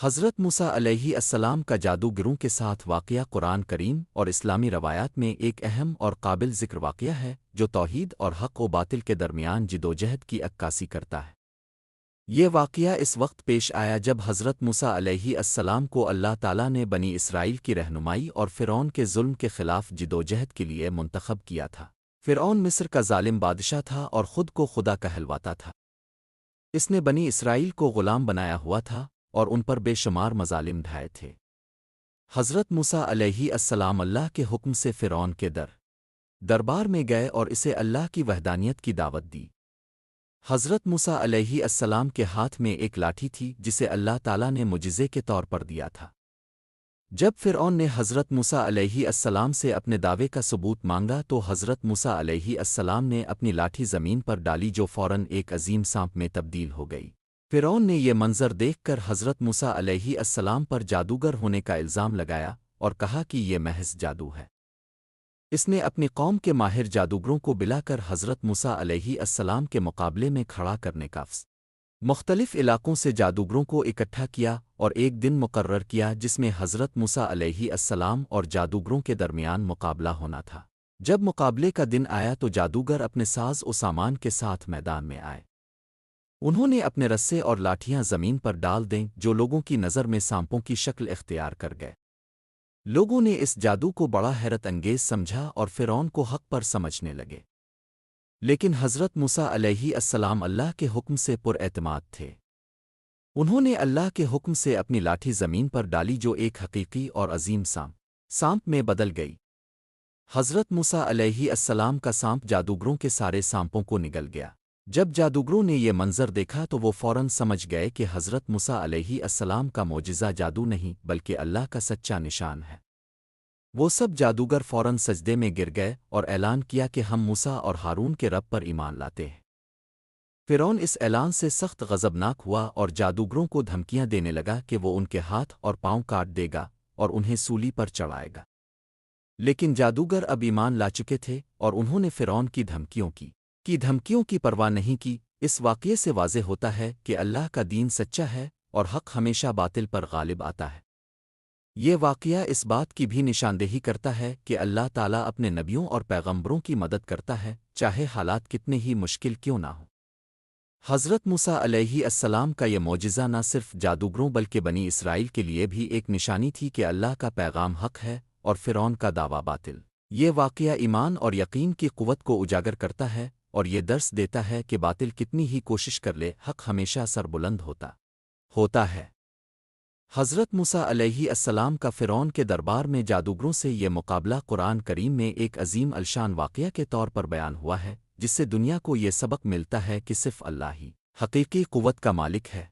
حضرت موسیٰ علیہ السلام کا جادوگروں کے ساتھ واقعہ قرآن کریم اور اسلامی روایات میں ایک اہم اور قابل ذکر واقعہ ہے جو توحید اور حق و باطل کے درمیان جدوجہد کی عکاسی کرتا ہے۔ یہ واقعہ اس وقت پیش آیا جب حضرت موسیٰ علیہ السلام کو اللہ تعالیٰ نے بنی اسرائیل کی رہنمائی اور فرعون کے ظلم کے خلاف جدوجہد کے لیے منتخب کیا تھا۔ فرعون مصر کا ظالم بادشاہ تھا اور خود کو خدا کہلواتا تھا۔ اس نے بنی اسرائیل کو غلام بنایا ہوا تھا اور ان پر بے شمار مظالم ڈھائے تھے۔ حضرت موسیٰ علیہ السلام اللہ کے حکم سے فرعون کے دربار میں گئے اور اسے اللہ کی وحدانیت کی دعوت دی۔ حضرت موسیٰ علیہ السلام کے ہاتھ میں ایک لاٹھی تھی جسے اللہ تعالیٰ نے معجزے کے طور پر دیا تھا۔ جب فرعون نے حضرت موسیٰ علیہ السلام سے اپنے دعوے کا ثبوت مانگا تو حضرت موسیٰ علیہ السلام نے اپنی لاٹھی زمین پر ڈالی جو فوراً ایک عظیم سانپ میں تبدیل ہو گئی۔ فرعون نے یہ منظر دیکھ کر حضرت موسیٰ علیہ السلام پر جادوگر ہونے کا الزام لگایا اور کہا کہ یہ محض جادو ہے۔ اس نے اپنی قوم کے ماہر جادوگروں کو بلا کر حضرت موسیٰ علیہ السلام کے مقابلے میں کھڑا کرنے کا مختلف علاقوں سے جادوگروں کو اکٹھا کیا اور ایک دن مقرر کیا جس میں حضرت موسیٰ علیہ السلام اور جادوگروں کے درمیان مقابلہ ہونا تھا۔ جب مقابلے کا دن آیا تو جادوگر اپنے ساز و سامان کے ساتھ میدان میں آئے۔ انہوں نے اپنے رسے اور لاٹھیاں زمین پر ڈال دیں جو لوگوں کی نظر میں سانپوں کی شکل اختیار کر گئے۔ لوگوں نے اس جادو کو بڑا حیرت انگیز سمجھا اور فرعون کو حق پر سمجھنے لگے۔ لیکن حضرت موسیٰ علیہ السلام اللہ کے حکم سے پر اعتماد تھے۔ انہوں نے اللہ کے حکم سے اپنی لاٹھی زمین پر ڈالی جو ایک حقیقی اور عظیم سانپ میں بدل گئی۔ حضرت موسیٰ علیہ السلام کا سانپ جادوگروں کے سارے سانپوں کو نگل گیا۔ جب جادوگروں نے یہ منظر دیکھا تو وہ فوراً سمجھ گئے کہ حضرت موسیٰ علیہ السلام کا معجزہ جادو نہیں بلکہ اللہ کا سچا نشان ہے۔ وہ سب جادوگر فوراً سجدے میں گر گئے اور اعلان کیا کہ ہم موسیٰ اور ہارون کے رب پر ایمان لاتے ہیں۔ فرعون اس اعلان سے سخت غضبناک ہوا اور جادوگروں کو دھمکیاں دینے لگا کہ وہ ان کے ہاتھ اور پاؤں کاٹ دے گا اور انہیں سولی پر چڑھائے گا۔ لیکن جادوگر اب ایمان لا چکے تھے اور انہوں نے فرعون کی دھمکیوں کی پرواہ نہیں کی۔ اس واقعے سے واضح ہوتا ہے کہ اللہ کا دین سچا ہے اور حق ہمیشہ باطل پر غالب آتا ہے۔ یہ واقعہ اس بات کی بھی نشاندہی کرتا ہے کہ اللہ تعالیٰ اپنے نبیوں اور پیغمبروں کی مدد کرتا ہے چاہے حالات کتنے ہی مشکل کیوں نہ ہوں۔ حضرت موسیٰ علیہ السلام کا یہ معجزہ نہ صرف جادوگروں بلکہ بنی اسرائیل کے لیے بھی ایک نشانی تھی کہ اللہ کا پیغام حق ہے اور فرعون کا دعویٰ باطل۔ یہ واقعہ ایمان اور یقین کی قوت کو اجاگر کرتا ہے اور یہ درس دیتا ہے کہ باطل کتنی ہی کوشش کر لے حق ہمیشہ سر بلند ہوتا ہے۔ حضرت موسیٰ علیہ السلام کا فرعون کے دربار میں جادوگروں سے یہ مقابلہ قرآن کریم میں ایک عظیم الشان واقعہ کے طور پر بیان ہوا ہے جس سے دنیا کو یہ سبق ملتا ہے کہ صرف اللہ ہی حقیقی قوت کا مالک ہے۔